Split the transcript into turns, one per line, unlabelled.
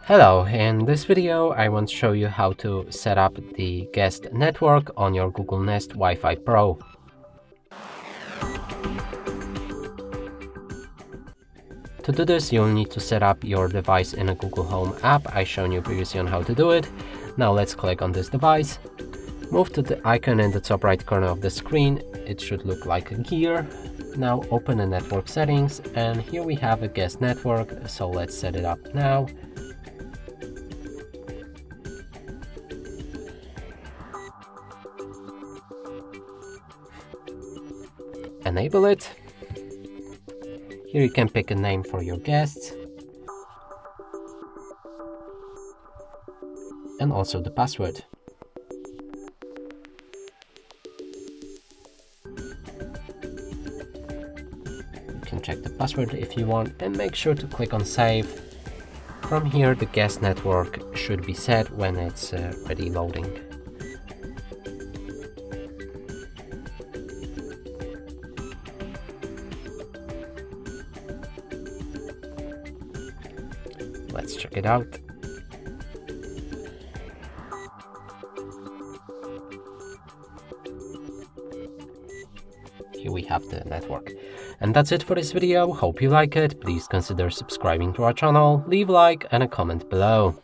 Hello, in this video I want to show you how to set up the guest network on your Google Nest Wi-Fi Pro. To do this, you'll need to set up your device in a Google Home app. I've shown you previously on how to do it. Now let's click on this device. Move to the icon in the top right corner of the screen. It should look like a gear. Now open the network settings, and here we have a guest network, so let's set it up now. Enable it. Here you can pick a name for your guests and also the password. You can check the password if you want and make sure to click on save. From here the guest network should be set when it's ready loading. Let's check it out. Here we have the network. And that's it for this video. Hope you like it. Please consider subscribing to our channel, leave a like and a comment below.